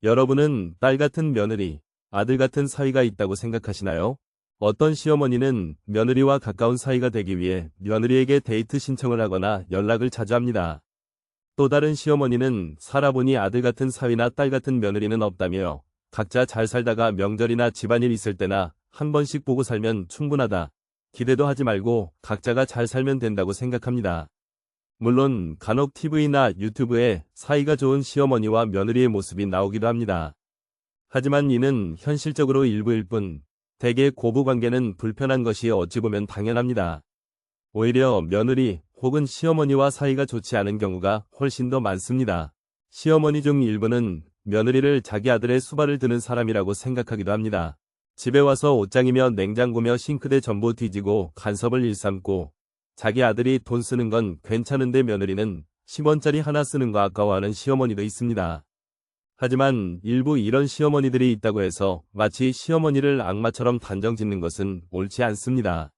여러분은 딸 같은 며느리, 아들 같은 사위가 있다고 생각하시나요? 어떤 시어머니는 며느리와 가까운 사이가 되기 위해 며느리에게 데이트 신청을 하거나 연락을 자주 합니다. 또 다른 시어머니는 살아보니 아들 같은 사위나 딸 같은 며느리는 없다며 각자 잘 살다가 명절이나 집안일 있을 때나 한 번씩 보고 살면 충분하다. 기대도 하지 말고 각자가 잘 살면 된다고 생각합니다. 물론 간혹 TV나 유튜브에 사이가 좋은 시어머니와 며느리의 모습이 나오기도 합니다. 하지만 이는 현실적으로 일부일 뿐, 대개 고부관계는 불편한 것이 어찌 보면 당연합니다. 오히려 며느리 혹은 시어머니와 사이가 좋지 않은 경우가 훨씬 더 많습니다. 시어머니 중 일부는 며느리를 자기 아들의 수발을 드는 사람이라고 생각하기도 합니다. 집에 와서 옷장이며 냉장고며 싱크대 전부 뒤지고 간섭을 일삼고 자기 아들이 돈 쓰는 건 괜찮은데 며느리는 10원짜리 하나 쓰는 거 아까워하는 시어머니도 있습니다. 하지만 일부 이런 시어머니들이 있다고 해서 마치 시어머니를 악마처럼 단정짓는 것은 옳지 않습니다.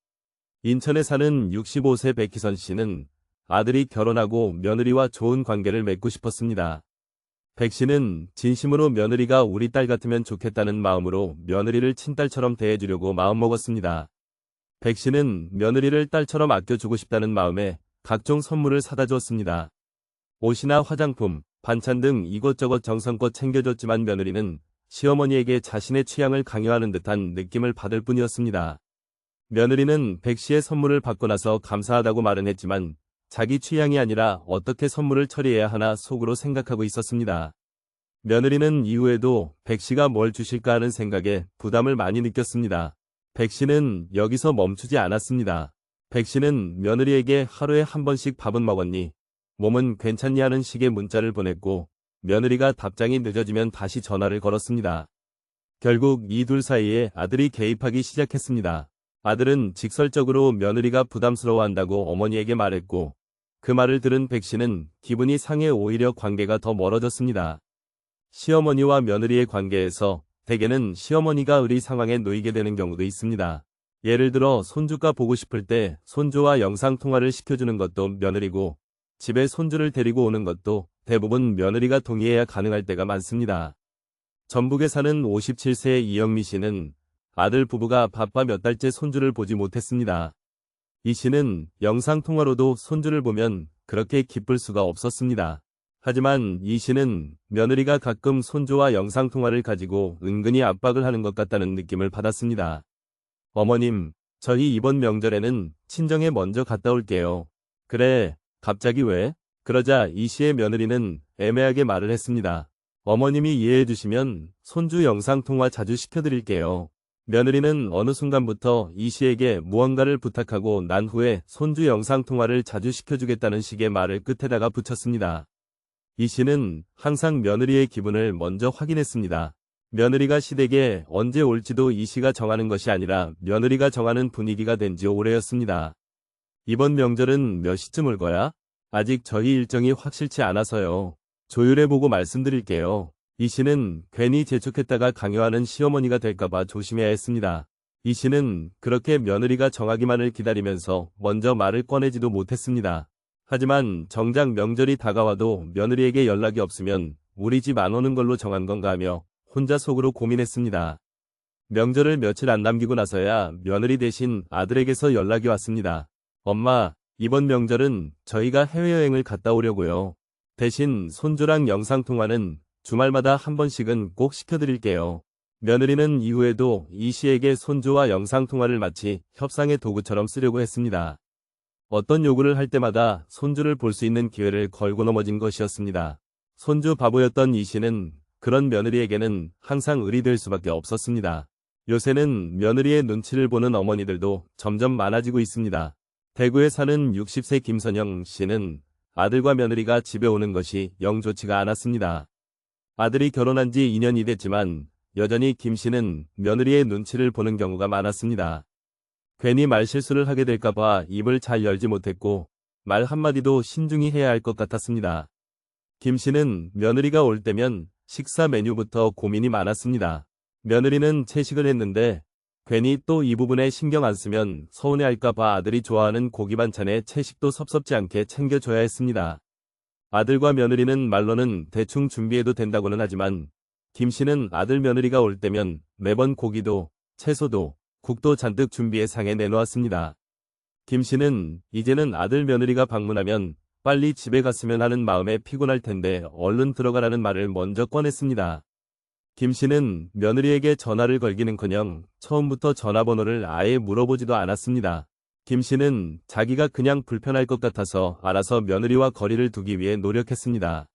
인천에 사는 65세 백희선 씨는 아들이 결혼하고 며느리와 좋은 관계를 맺고 싶었습니다. 백 씨는 진심으로 며느리가 우리 딸 같으면 좋겠다는 마음으로 며느리를 친딸처럼 대해주려고 마음먹었습니다. 백 씨는 며느리를 딸처럼 아껴주고 싶다는 마음에 각종 선물을 사다 주었습니다. 옷이나 화장품, 반찬 등 이것저것 정성껏 챙겨줬지만 며느리는 시어머니에게 자신의 취향을 강요하는 듯한 느낌을 받을 뿐이었습니다. 며느리는 백 씨의 선물을 받고 나서 감사하다고 말은 했지만 자기 취향이 아니라 어떻게 선물을 처리해야 하나 속으로 생각하고 있었습니다. 며느리는 이후에도 백 씨가 뭘 주실까 하는 생각에 부담을 많이 느꼈습니다. 백 씨는 여기서 멈추지 않았습니다. 백 씨는 며느리에게 하루에 한 번씩 밥은 먹었니? 몸은 괜찮니? 하는 식의 문자를 보냈고 며느리가 답장이 늦어지면 다시 전화를 걸었습니다. 결국 이 둘 사이에 아들이 개입하기 시작했습니다. 아들은 직설적으로 며느리가 부담스러워한다고 어머니에게 말했고 그 말을 들은 백 씨는 기분이 상해 오히려 관계가 더 멀어졌습니다. 시어머니와 며느리의 관계에서 대개는 시어머니가 의리 상황에 놓이게 되는 경우도 있습니다. 예를 들어 손주가 보고 싶을 때 손주와 영상통화를 시켜주는 것도 며느리고 집에 손주를 데리고 오는 것도 대부분 며느리가 동의해야 가능할 때가 많습니다. 전북에 사는 57세 이영미 씨는 아들 부부가 바빠 몇 달째 손주를 보지 못했습니다. 이 씨는 영상통화로도 손주를 보면 그렇게 기쁠 수가 없었습니다. 하지만 이 씨는 며느리가 가끔 손주와 영상통화를 가지고 은근히 압박을 하는 것 같다는 느낌을 받았습니다. 어머님, 저희 이번 명절에는 친정에 먼저 갔다 올게요. 그래, 갑자기 왜? 그러자 이 씨의 며느리는 애매하게 말을 했습니다. 어머님이 이해해 주시면 손주 영상통화 자주 시켜드릴게요. 며느리는 어느 순간부터 이 씨에게 무언가를 부탁하고 난 후에 손주 영상통화를 자주 시켜주겠다는 식의 말을 끝에다가 붙였습니다. 이 씨는 항상 며느리의 기분을 먼저 확인했습니다. 며느리가 시댁에 언제 올지도 이 씨가 정하는 것이 아니라 며느리가 정하는 분위기가 된 지 오래였습니다. 이번 명절은 몇 시쯤 올 거야? 아직 저희 일정이 확실치 않아서요. 조율해보고 말씀드릴게요. 이 씨는 괜히 재촉했다가 강요하는 시어머니가 될까봐 조심해야 했습니다. 이 씨는 그렇게 며느리가 정하기만을 기다리면서 먼저 말을 꺼내지도 못했습니다. 하지만 정작 명절이 다가와도 며느리에게 연락이 없으면 우리 집 안 오는 걸로 정한 건가 하며 혼자 속으로 고민했습니다. 명절을 며칠 안 남기고 나서야 며느리 대신 아들에게서 연락이 왔습니다. 엄마, 이번 명절은 저희가 해외여행을 갔다 오려고요. 대신 손주랑 영상통화는 주말마다 한 번씩은 꼭 시켜드릴게요. 며느리는 이후에도 이 씨에게 손주와 영상통화를 마치 협상의 도구처럼 쓰려고 했습니다. 어떤 요구를 할 때마다 손주를 볼 수 있는 기회를 걸고 넘어진 것이었습니다. 손주 바보였던 이 씨는 그런 며느리에게는 항상 을이 될 수밖에 없었습니다. 요새는 며느리의 눈치를 보는 어머니들도 점점 많아지고 있습니다. 대구에 사는 60세 김선영 씨는 아들과 며느리가 집에 오는 것이 영 좋지가 않았습니다. 아들이 결혼한 지 2년이 됐지만 여전히 김 씨는 며느리의 눈치를 보는 경우가 많았습니다. 괜히 말실수를 하게 될까봐 입을 잘 열지 못했고 말 한마디도 신중히 해야 할 것 같았습니다. 김 씨는 며느리가 올 때면 식사 메뉴부터 고민이 많았습니다. 며느리는 채식을 했는데 괜히 또 이 부분에 신경 안 쓰면 서운해할까봐 아들이 좋아하는 고기 반찬에 채식도 섭섭지 않게 챙겨줘야 했습니다. 아들과 며느리는 말로는 대충 준비해도 된다고는 하지만 김 씨는 아들 며느리가 올 때면 매번 고기도, 채소도, 국도 잔뜩 준비해 상에 내놓았습니다. 김 씨는 이제는 아들 며느리가 방문하면 빨리 집에 갔으면 하는 마음에 피곤할 텐데 얼른 들어가라는 말을 먼저 꺼냈습니다. 김 씨는 며느리에게 전화를 걸기는커녕 처음부터 전화번호를 아예 물어보지도 않았습니다. 김 씨는 자기가 그냥 불편할 것 같아서 알아서 며느리와 거리를 두기 위해 노력했습니다.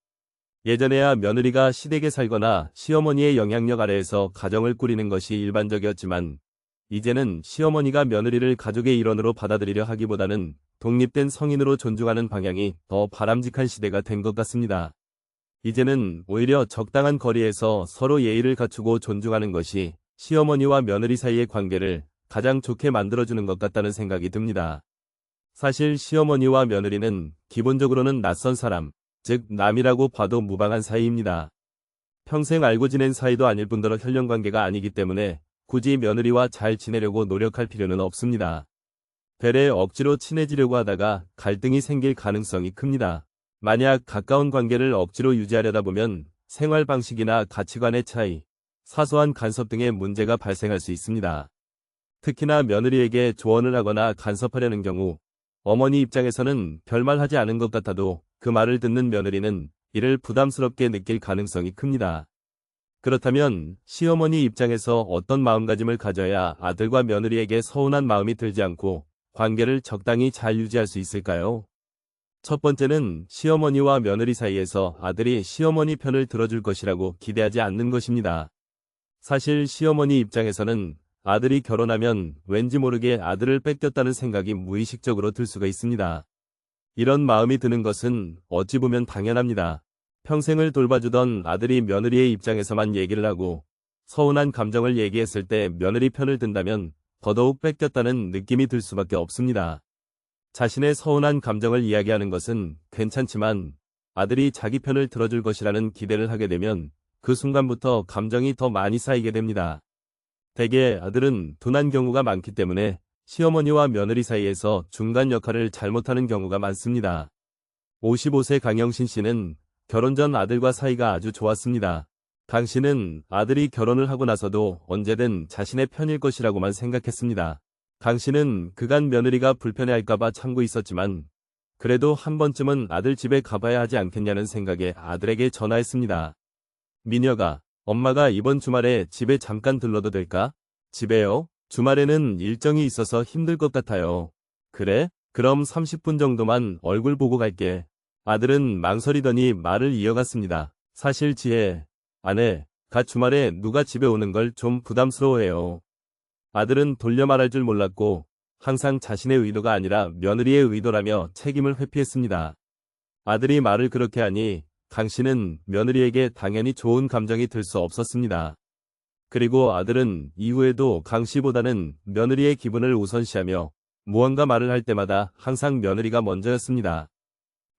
예전에야 며느리가 시댁에 살거나 시어머니의 영향력 아래에서 가정을 꾸리는 것이 일반적이었지만 이제는 시어머니가 며느리를 가족의 일원으로 받아들이려 하기보다는 독립된 성인으로 존중하는 방향이 더 바람직한 시대가 된 것 같습니다. 이제는 오히려 적당한 거리에서 서로 예의를 갖추고 존중하는 것이 시어머니와 며느리 사이의 관계를 가장 좋게 만들어주는 것 같다는 생각이 듭니다. 사실 시어머니와 며느리는 기본적으로는 낯선 사람, 즉 남이라고 봐도 무방한 사이입니다. 평생 알고 지낸 사이도 아닐 뿐더러 혈연관계가 아니기 때문에 굳이 며느리와 잘 지내려고 노력할 필요는 없습니다. 되레 억지로 친해지려고 하다가 갈등이 생길 가능성이 큽니다. 만약 가까운 관계를 억지로 유지하려다 보면 생활 방식이나 가치관의 차이, 사소한 간섭 등의 문제가 발생할 수 있습니다. 특히나 며느리에게 조언을 하거나 간섭하려는 경우 어머니 입장에서는 별말 하지 않은 것 같아도 그 말을 듣는 며느리는 이를 부담스럽게 느낄 가능성이 큽니다. 그렇다면 시어머니 입장에서 어떤 마음가짐을 가져야 아들과 며느리에게 서운한 마음이 들지 않고 관계를 적당히 잘 유지할 수 있을까요? 첫 번째는 시어머니와 며느리 사이에서 아들이 시어머니 편을 들어줄 것이라고 기대하지 않는 것입니다. 사실 시어머니 입장에서는 아들이 결혼하면 왠지 모르게 아들을 뺏겼다는 생각이 무의식적으로 들 수가 있습니다. 이런 마음이 드는 것은 어찌 보면 당연합니다. 평생을 돌봐주던 아들이 며느리의 입장에서만 얘기를 하고 서운한 감정을 얘기했을 때 며느리 편을 든다면 더더욱 뺏겼다는 느낌이 들 수밖에 없습니다. 자신의 서운한 감정을 이야기하는 것은 괜찮지만 아들이 자기 편을 들어줄 것이라는 기대를 하게 되면 그 순간부터 감정이 더 많이 쌓이게 됩니다. 대개 아들은 둔한 경우가 많기 때문에 시어머니와 며느리 사이에서 중간 역할을 잘못하는 경우가 많습니다. 55세 강영신 씨는 결혼 전 아들과 사이가 아주 좋았습니다. 강 씨는 아들이 결혼을 하고 나서도 언제든 자신의 편일 것이라고만 생각했습니다. 강 씨는 그간 며느리가 불편해할까봐 참고 있었지만 그래도 한 번쯤은 아들 집에 가봐야 하지 않겠냐는 생각에 아들에게 전화했습니다. 미녀가, 엄마가 이번 주말에 집에 잠깐 들러도 될까? 집에요? 주말에는 일정이 있어서 힘들 것 같아요. 그래? 그럼 30분 정도만 얼굴 보고 갈게. 아들은 망설이더니 말을 이어갔습니다. 사실 지혜, 아내가 주말에 누가 집에 오는 걸 좀 부담스러워해요. 아들은 돌려 말할 줄 몰랐고 항상 자신의 의도가 아니라 며느리의 의도라며 책임을 회피했습니다. 아들이 말을 그렇게 하니 강 씨는 며느리에게 당연히 좋은 감정이 들 수 없었습니다. 그리고 아들은 이후에도 강 씨보다는 며느리의 기분을 우선시하며 무언가 말을 할 때마다 항상 며느리가 먼저였습니다.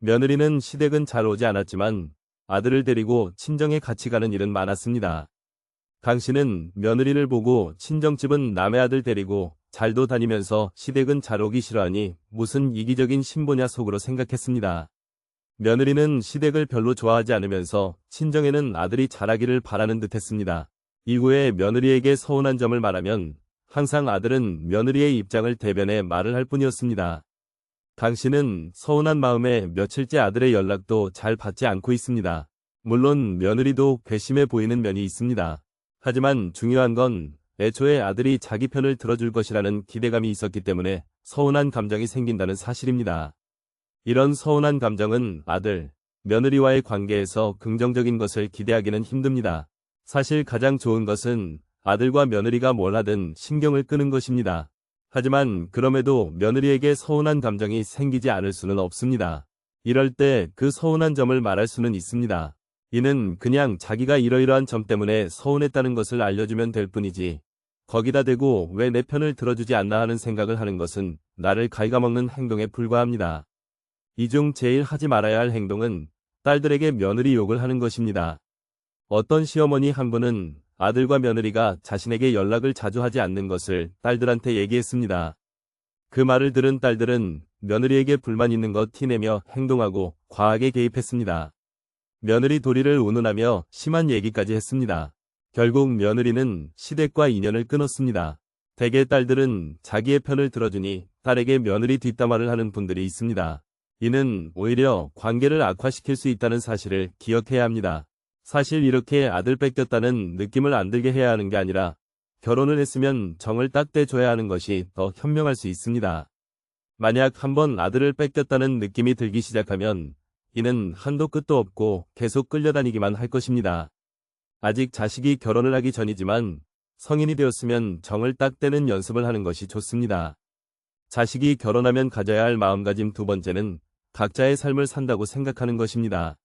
며느리는 시댁은 잘 오지 않았지만 아들을 데리고 친정에 같이 가는 일은 많았습니다. 강 씨는 며느리를 보고 친정집은 남의 아들 데리고 잘도 다니면서 시댁은 잘 오기 싫어하니 무슨 이기적인 신보냐 속으로 생각했습니다. 며느리는 시댁을 별로 좋아하지 않으면서 친정에는 아들이 잘하기를 바라는 듯했습니다. 이후에 며느리에게 서운한 점을 말하면 항상 아들은 며느리의 입장을 대변해 말을 할 뿐이었습니다. 강 씨는 서운한 마음에 며칠째 아들의 연락도 잘 받지 않고 있습니다. 물론 며느리도 괘씸해 보이는 면이 있습니다. 하지만 중요한 건 애초에 아들이 자기 편을 들어줄 것이라는 기대감이 있었기 때문에 서운한 감정이 생긴다는 사실입니다. 이런 서운한 감정은 아들, 며느리와의 관계에서 긍정적인 것을 기대하기는 힘듭니다. 사실 가장 좋은 것은 아들과 며느리가 뭘 하든 신경을 끄는 것입니다. 하지만 그럼에도 며느리에게 서운한 감정이 생기지 않을 수는 없습니다. 이럴 때 그 서운한 점을 말할 수는 있습니다. 이는 그냥 자기가 이러이러한 점 때문에 서운했다는 것을 알려주면 될 뿐이지 거기다 대고 왜 내 편을 들어주지 않나 하는 생각을 하는 것은 나를 갉아먹는 행동에 불과합니다. 이 중 제일 하지 말아야 할 행동은 딸들에게 며느리 욕을 하는 것입니다. 어떤 시어머니 한 분은 아들과 며느리가 자신에게 연락을 자주 하지 않는 것을 딸들한테 얘기했습니다. 그 말을 들은 딸들은 며느리에게 불만 있는 것 티내며 행동하고 과하게 개입했습니다. 며느리 도리를 운운하며 심한 얘기까지 했습니다. 결국 며느리는 시댁과 인연을 끊었습니다. 대개 딸들은 자기의 편을 들어주니 딸에게 며느리 뒷담화를 하는 분들이 있습니다. 이는 오히려 관계를 악화시킬 수 있다는 사실을 기억해야 합니다. 사실 이렇게 아들 뺏겼다는 느낌을 안 들게 해야 하는 게 아니라 결혼을 했으면 정을 딱 떼줘야 하는 것이 더 현명할 수 있습니다. 만약 한번 아들을 뺏겼다는 느낌이 들기 시작하면 이는 한도 끝도 없고 계속 끌려다니기만 할 것입니다. 아직 자식이 결혼을 하기 전이지만 성인이 되었으면 정을 딱 떼는 연습을 하는 것이 좋습니다. 자식이 결혼하면 가져야 할 마음가짐 두 번째는 각자의 삶을 산다고 생각하는 것입니다.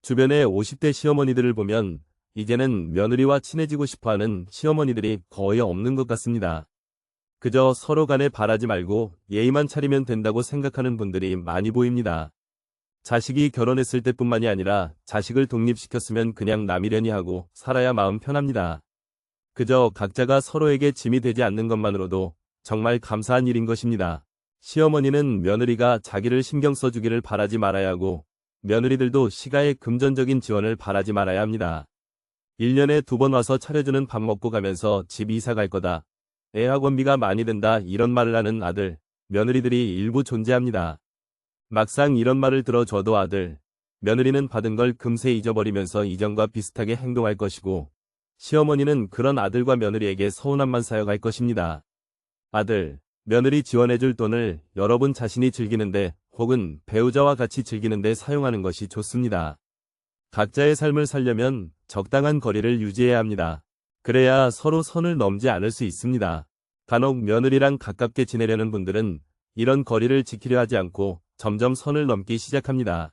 주변의 50대 시어머니들을 보면 이제는 며느리와 친해지고 싶어하는 시어머니들이 거의 없는 것 같습니다. 그저 서로 간에 바라지 말고 예의만 차리면 된다고 생각하는 분들이 많이 보입니다. 자식이 결혼했을 때뿐만이 아니라 자식을 독립시켰으면 그냥 남이려니 하고 살아야 마음 편합니다. 그저 각자가 서로에게 짐이 되지 않는 것만으로도 정말 감사한 일인 것입니다. 시어머니는 며느리가 자기를 신경 써주기를 바라지 말아야 하고 며느리들도 시가의 금전적인 지원을 바라지 말아야 합니다. 1년에 2번 와서 차려주는 밥 먹고 가면서 집 이사 갈 거다. 애 학원비가 많이 든다 이런 말을 하는 아들, 며느리들이 일부 존재합니다. 막상 이런 말을 들어줘도 아들, 며느리는 받은 걸 금세 잊어버리면서 이전과 비슷하게 행동할 것이고 시어머니는 그런 아들과 며느리에게 서운함만 쌓여갈 것입니다. 아들, 며느리 지원해줄 돈을 여러분 자신이 즐기는데 혹은 배우자와 같이 즐기는데 사용하는 것이 좋습니다. 각자의 삶을 살려면 적당한 거리를 유지해야 합니다. 그래야 서로 선을 넘지 않을 수 있습니다. 간혹 며느리랑 가깝게 지내려는 분들은 이런 거리를 지키려 하지 않고 점점 선을 넘기 시작합니다.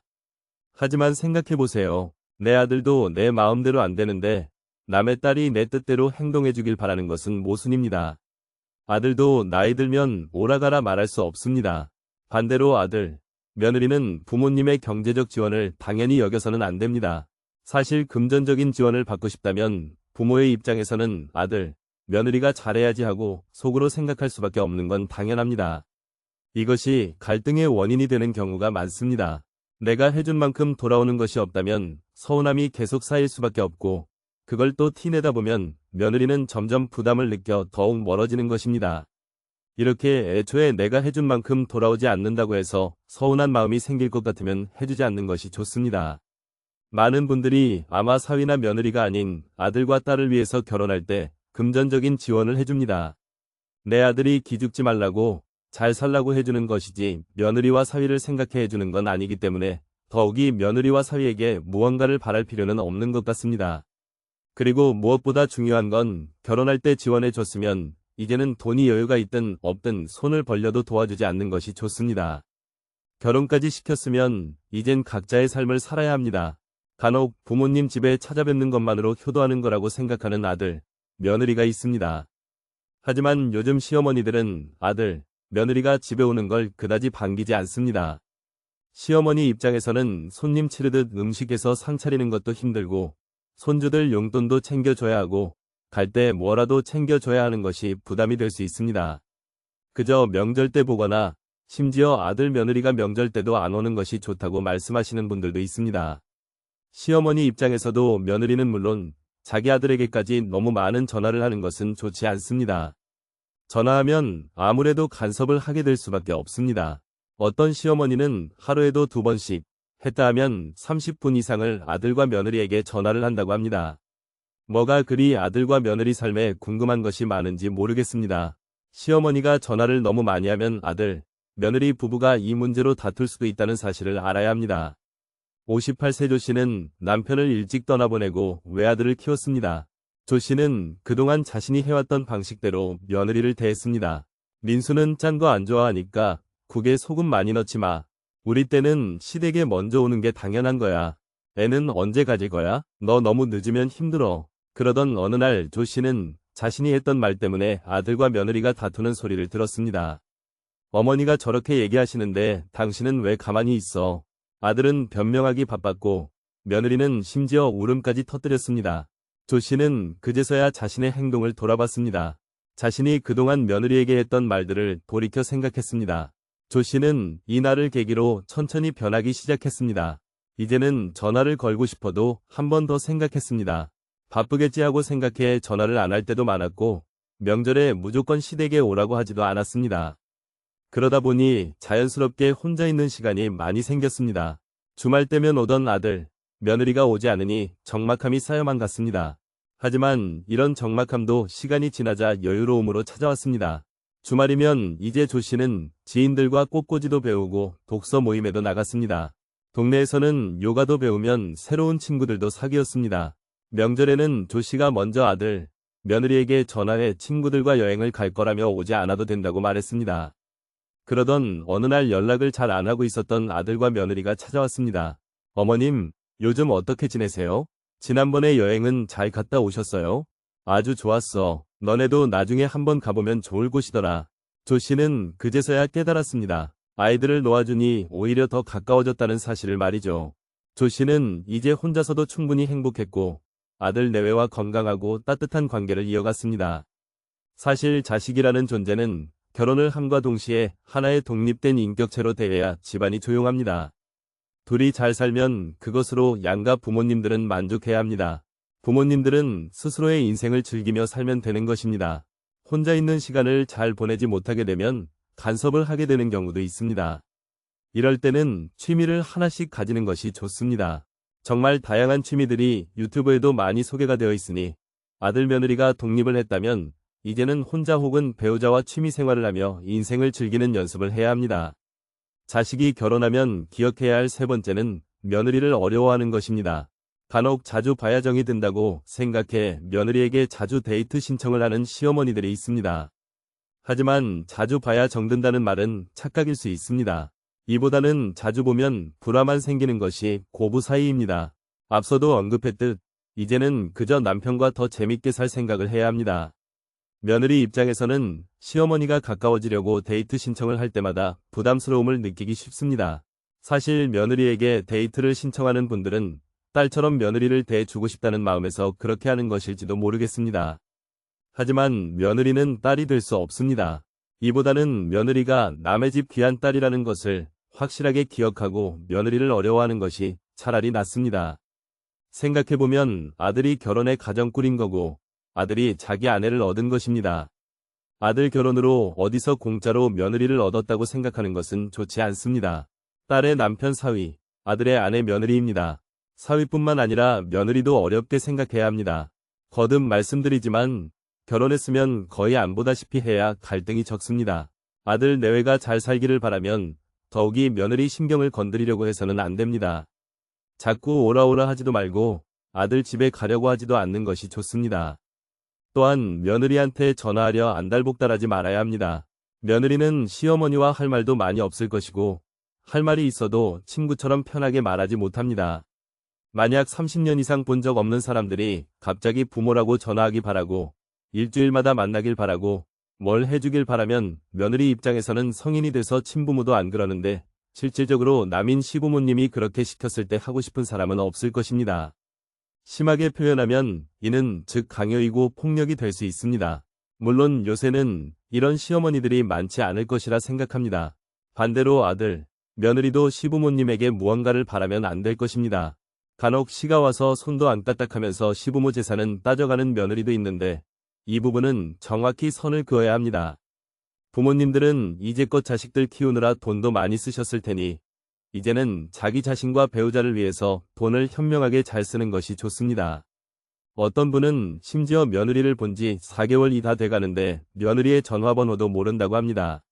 하지만 생각해보세요. 내 아들도 내 마음대로 안 되는데 남의 딸이 내 뜻대로 행동해주길 바라는 것은 모순입니다. 아들도 나이 들면 오라가라 말할 수 없습니다. 반대로 아들, 며느리는 부모님의 경제적 지원을 당연히 여겨서는 안 됩니다. 사실 금전적인 지원을 받고 싶다면 부모의 입장에서는 아들, 며느리가 잘해야지 하고 속으로 생각할 수밖에 없는 건 당연합니다. 이것이 갈등의 원인이 되는 경우가 많습니다. 내가 해준 만큼 돌아오는 것이 없다면 서운함이 계속 쌓일 수밖에 없고 그걸 또 티내다 보면 며느리는 점점 부담을 느껴 더욱 멀어지는 것입니다. 이렇게 애초에 내가 해준 만큼 돌아오지 않는다고 해서 서운한 마음이 생길 것 같으면 해주지 않는 것이 좋습니다. 많은 분들이 아마 사위나 며느리가 아닌 아들과 딸을 위해서 결혼할 때 금전적인 지원을 해줍니다. 내 아들이 기죽지 말라고 잘 살라고 해주는 것이지 며느리와 사위를 생각해 해주는 건 아니기 때문에 더욱이 며느리와 사위에게 무언가를 바랄 필요는 없는 것 같습니다. 그리고 무엇보다 중요한 건 결혼할 때 지원해 줬으면 이제는 돈이 여유가 있든 없든 손을 벌려도 도와주지 않는 것이 좋습니다. 결혼까지 시켰으면 이젠 각자의 삶을 살아야 합니다. 간혹 부모님 집에 찾아뵙는 것만으로 효도하는 거라고 생각하는 아들, 며느리가 있습니다. 하지만 요즘 시어머니들은 아들, 며느리가 집에 오는 걸 그다지 반기지 않습니다. 시어머니 입장에서는 손님 치르듯 음식에서 상 차리는 것도 힘들고 손주들 용돈도 챙겨줘야 하고 갈 때 뭐라도 챙겨줘야 하는 것이 부담이 될 수 있습니다. 그저 명절 때 보거나 심지어 아들 며느리가 명절 때도 안 오는 것이 좋다고 말씀하시는 분들도 있습니다. 시어머니 입장에서도 며느리는 물론 자기 아들에게까지 너무 많은 전화를 하는 것은 좋지 않습니다. 전화하면 아무래도 간섭을 하게 될 수밖에 없습니다. 어떤 시어머니는 하루에도 2번씩 했다 하면 30분 이상을 아들과 며느리에게 전화를 한다고 합니다. 뭐가 그리 아들과 며느리 삶에 궁금한 것이 많은지 모르겠습니다. 시어머니가 전화를 너무 많이 하면 아들, 며느리 부부가 이 문제로 다툴 수도 있다는 사실을 알아야 합니다. 58세 조 씨는 남편을 일찍 떠나보내고 외아들을 키웠습니다. 조 씨는 그동안 자신이 해왔던 방식대로 며느리를 대했습니다. 민수는 짠 거 안 좋아하니까 국에 소금 많이 넣지 마. 우리 때는 시댁에 먼저 오는 게 당연한 거야. 애는 언제 가질 거야? 너 너무 늦으면 힘들어. 그러던 어느 날 조 씨는 자신이 했던 말 때문에 아들과 며느리가 다투는 소리를 들었습니다. 어머니가 저렇게 얘기하시는데 당신은 왜 가만히 있어? 아들은 변명하기 바빴고 며느리는 심지어 울음까지 터뜨렸습니다. 조 씨는 그제서야 자신의 행동을 돌아봤습니다. 자신이 그동안 며느리에게 했던 말들을 돌이켜 생각했습니다. 조 씨는 이 날을 계기로 천천히 변하기 시작했습니다. 이제는 전화를 걸고 싶어도 한 번 더 생각했습니다. 바쁘겠지 하고 생각해 전화를 안 할 때도 많았고 명절에 무조건 시댁에 오라고 하지도 않았습니다. 그러다 보니 자연스럽게 혼자 있는 시간이 많이 생겼습니다. 주말 때면 오던 아들, 며느리가 오지 않으니 적막함이 쌓여만 갔습니다. 하지만 이런 적막함도 시간이 지나자 여유로움으로 찾아왔습니다. 주말이면 이제 조 씨는 지인들과 꽃꽂이도 배우고 독서 모임에도 나갔습니다. 동네에서는 요가도 배우면 새로운 친구들도 사귀었습니다. 명절에는 조 씨가 먼저 아들, 며느리에게 전화해 친구들과 여행을 갈 거라며 오지 않아도 된다고 말했습니다. 그러던 어느 날 연락을 잘 안 하고 있었던 아들과 며느리가 찾아왔습니다. 어머님, 요즘 어떻게 지내세요? 지난번에 여행은 잘 갔다 오셨어요? 아주 좋았어. 너네도 나중에 한번 가보면 좋을 곳이더라. 조 씨는 그제서야 깨달았습니다. 아이들을 놓아주니 오히려 더 가까워졌다는 사실을 말이죠. 조 씨는 이제 혼자서도 충분히 행복했고 아들 내외와 건강하고 따뜻한 관계를 이어갔습니다. 사실 자식이라는 존재는 결혼을 함과 동시에 하나의 독립된 인격체로 대해야 집안이 조용합니다. 둘이 잘 살면 그것으로 양가 부모님들은 만족해야 합니다. 부모님들은 스스로의 인생을 즐기며 살면 되는 것입니다. 혼자 있는 시간을 잘 보내지 못하게 되면 간섭을 하게 되는 경우도 있습니다. 이럴 때는 취미를 하나씩 가지는 것이 좋습니다. 정말 다양한 취미들이 유튜브에도 많이 소개가 되어 있으니 아들 며느리가 독립을 했다면 이제는 혼자 혹은 배우자와 취미 생활을 하며 인생을 즐기는 연습을 해야 합니다. 자식이 결혼하면 기억해야 할 세 번째는 며느리를 어려워하는 것입니다. 간혹 자주 봐야 정이 든다고 생각해 며느리에게 자주 데이트 신청을 하는 시어머니들이 있습니다. 하지만 자주 봐야 정든다는 말은 착각일 수 있습니다. 이보다는 자주 보면 불화만 생기는 것이 고부 사이입니다. 앞서도 언급했듯 이제는 그저 남편과 더 재밌게 살 생각을 해야 합니다. 며느리 입장에서는 시어머니가 가까워지려고 데이트 신청을 할 때마다 부담스러움을 느끼기 쉽습니다. 사실 며느리에게 데이트를 신청하는 분들은 딸처럼 며느리를 대해주고 싶다는 마음에서 그렇게 하는 것일지도 모르겠습니다. 하지만 며느리는 딸이 될 수 없습니다. 이보다는 며느리가 남의 집 귀한 딸이라는 것을 확실하게 기억하고 며느리를 어려워하는 것이 차라리 낫습니다. 생각해보면 아들이 결혼해 가정 꾸린 거고 아들이 자기 아내를 얻은 것입니다. 아들 결혼으로 어디서 공짜로 며느리를 얻었다고 생각하는 것은 좋지 않습니다. 딸의 남편 사위, 아들의 아내 며느리입니다. 사위뿐만 아니라 며느리도 어렵게 생각해야 합니다. 거듭 말씀드리지만 결혼했으면 거의 안 보다시피 해야 갈등이 적습니다. 아들 내외가 잘 살기를 바라면 더욱이 며느리 신경을 건드리려고 해서는 안 됩니다. 자꾸 오라오라 하지도 말고 아들 집에 가려고 하지도 않는 것이 좋습니다. 또한 며느리한테 전화하려 안달복달하지 말아야 합니다. 며느리는 시어머니와 할 말도 많이 없을 것이고 할 말이 있어도 친구처럼 편하게 말하지 못합니다. 만약 30년 이상 본 적 없는 사람들이 갑자기 부모라고 전화하기 바라고 일주일마다 만나길 바라고 뭘 해주길 바라면 며느리 입장에서는 성인이 돼서 친부모도 안 그러는데 실질적으로 남인 시부모님이 그렇게 시켰을 때 하고 싶은 사람은 없을 것입니다. 심하게 표현하면 이는 즉 강요이고 폭력이 될 수 있습니다. 물론 요새는 이런 시어머니들이 많지 않을 것이라 생각합니다. 반대로 아들, 며느리도 시부모님에게 무언가를 바라면 안 될 것입니다. 간혹 시가 와서 손도 안 까딱하면서 시부모 재산은 따져가는 며느리도 있는데 이 부분은 정확히 선을 그어야 합니다. 부모님들은 이제껏 자식들 키우느라 돈도 많이 쓰셨을 테니 이제는 자기 자신과 배우자를 위해서 돈을 현명하게 잘 쓰는 것이 좋습니다. 어떤 분은 심지어 며느리를 본 지 4개월이 다 돼가는데 며느리의 전화번호도 모른다고 합니다.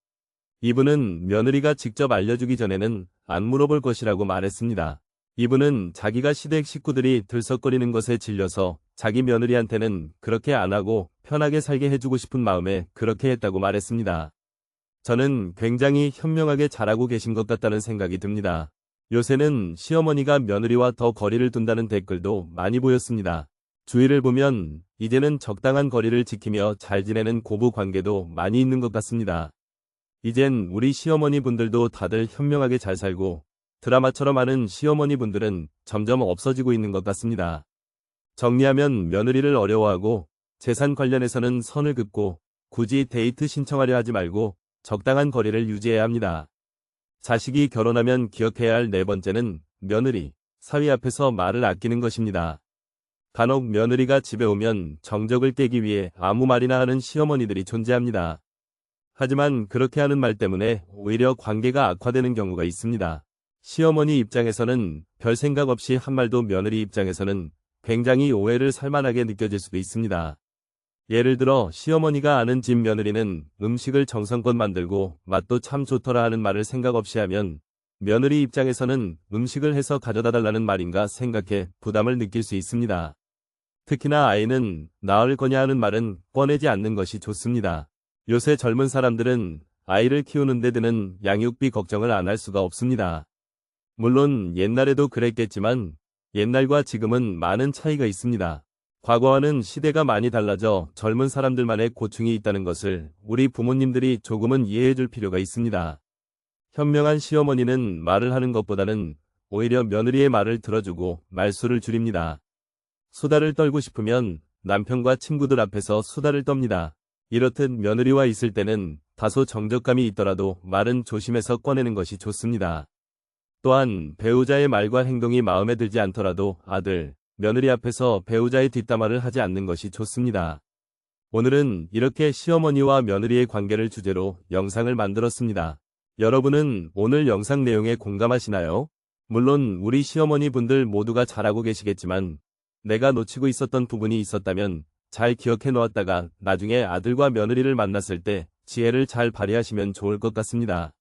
이분은 며느리가 직접 알려주기 전에는 안 물어볼 것이라고 말했습니다. 이분은 자기가 시댁 식구들이 들썩거리는 것에 질려서 자기 며느리한테는 그렇게 안 하고 편하게 살게 해주고 싶은 마음에 그렇게 했다고 말했습니다. 저는 굉장히 현명하게 잘하고 계신 것 같다는 생각이 듭니다. 요새는 시어머니가 며느리와 더 거리를 둔다는 댓글도 많이 보였습니다. 주위를 보면 이제는 적당한 거리를 지키며 잘 지내는 고부 관계도 많이 있는 것 같습니다. 이젠 우리 시어머니 분들도 다들 현명하게 잘 살고 드라마처럼 하는 시어머니 분들은 점점 없어지고 있는 것 같습니다. 정리하면 며느리를 어려워하고 재산 관련해서는 선을 긋고 굳이 데이트 신청하려 하지 말고 적당한 거리를 유지해야 합니다. 자식이 결혼하면 기억해야 할 네 번째는 며느리, 사위 앞에서 말을 아끼는 것입니다. 간혹 며느리가 집에 오면 정적을 깨기 위해 아무 말이나 하는 시어머니들이 존재합니다. 하지만 그렇게 하는 말 때문에 오히려 관계가 악화되는 경우가 있습니다. 시어머니 입장에서는 별 생각 없이 한 말도 며느리 입장에서는 굉장히 오해를 살만하게 느껴질 수도 있습니다. 예를 들어 시어머니가 아는 집 며느리는 음식을 정성껏 만들고 맛도 참 좋더라 하는 말을 생각 없이 하면 며느리 입장에서는 음식을 해서 가져다 달라는 말인가 생각해 부담을 느낄 수 있습니다. 특히나 아이는 낳을 거냐 하는 말은 꺼내지 않는 것이 좋습니다. 요새 젊은 사람들은 아이를 키우는 데 드는 양육비 걱정을 안 할 수가 없습니다. 물론 옛날에도 그랬겠지만 옛날과 지금은 많은 차이가 있습니다. 과거와는 시대가 많이 달라져 젊은 사람들만의 고충이 있다는 것을 우리 부모님들이 조금은 이해해 줄 필요가 있습니다. 현명한 시어머니는 말을 하는 것보다는 오히려 며느리의 말을 들어주고 말수를 줄입니다. 수다를 떨고 싶으면 남편과 친구들 앞에서 수다를 떱니다. 이렇듯 며느리와 있을 때는 다소 정적감이 있더라도 말은 조심해서 꺼내는 것이 좋습니다. 또한 배우자의 말과 행동이 마음에 들지 않더라도 아들, 며느리 앞에서 배우자의 뒷담화를 하지 않는 것이 좋습니다. 오늘은 이렇게 시어머니와 며느리의 관계를 주제로 영상을 만들었습니다. 여러분은 오늘 영상 내용에 공감하시나요? 물론 우리 시어머니 분들 모두가 잘 알고 계시겠지만 내가 놓치고 있었던 부분이 있었다면 잘 기억해 놓았다가 나중에 아들과 며느리를 만났을 때 지혜를 잘 발휘하시면 좋을 것 같습니다.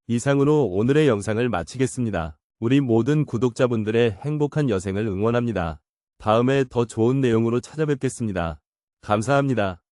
이상으로 오늘의 영상을 마치겠습니다. 우리 모든 구독자분들의 행복한 여생을 응원합니다. 다음에 더 좋은 내용으로 찾아뵙겠습니다. 감사합니다.